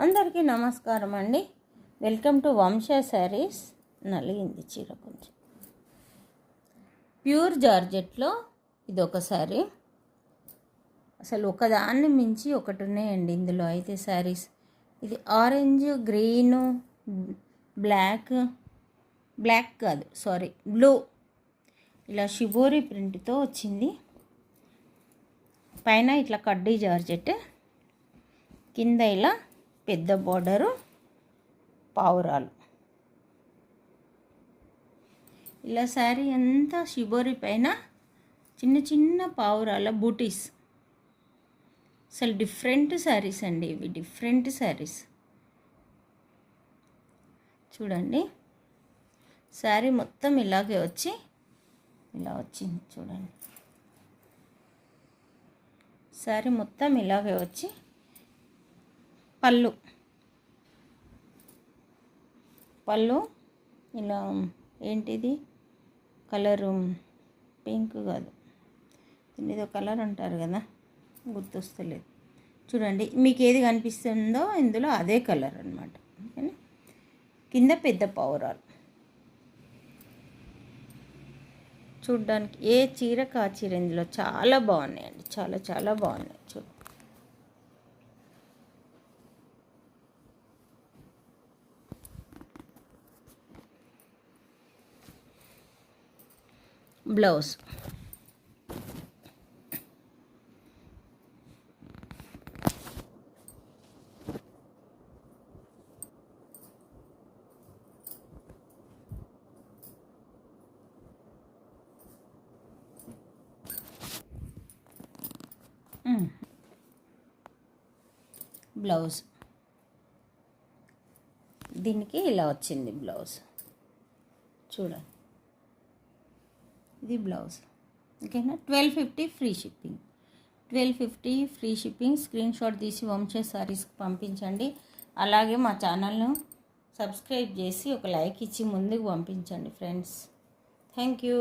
అందరికీ నమస్కారం అండి. వెల్కమ్ టు వంశ శారీస్. నలిగింది చీర కొంచెం. ప్యూర్ జార్జెట్లో ఇదొక శారీ. అసలు ఒకదాన్ని మించి ఒకటి ఉన్నాయండి ఇందులో అయితే శారీస్. ఇది ఆరెంజ్, గ్రీను, బ్లాక్ కాదు సారీ బ్లూ, ఇలా షిబోరి ప్రింట్తో వచ్చింది. పైన ఇట్లా కడ్డీ జార్జెట్, కింద ఇలా పెద్ద బోర్డరు, పావురాలు. ఇలా శారీ అంతా షిబోరి పైన చిన్న చిన్న పావురాల బూటీస్. అసలు డిఫరెంట్ శారీస్ అండి ఇవి, డిఫరెంట్ శారీస్. చూడండి, శారీ మొత్తం ఇలాగే వచ్చి ఇలా వచ్చింది. చూడండి, శారీ మొత్తం ఇలాగే వచ్చి పళ్ళు ఇలా ఏంటిది కలరు, పింక్ కాదు, ఏదో కలర్ అంటారు కదా, గుర్తొస్తలేదు. చూడండి, మీకు ఏది కనిపిస్తుందో ఇందులో అదే కలర్ అనమాట. ఓకేనా. కింద పెద్ద పావురాలు. చూడ్డానికి ఏ చీరకు ఆ చీర ఇందులో చాలా బాగున్నాయండి, చాలా చాలా బాగున్నాయి. చూడండి, బ్లౌజ్. బ్లౌజ్ దీనికి ఇలా వచ్చింది బ్లౌజ్. చూడండి, ఇది బ్లౌజ్. ఓకేనా. 1250 free shipping. 1250 free shipping. Screen shot తీసి వంశ శారీస్కి పంపించండి. అలాగే మా ఛానల్ను సబ్స్క్రైబ్ చేసి ఒక లైక్ ఇచ్చి ముందుకు పంపించండి ఫ్రెండ్స్. Thank you.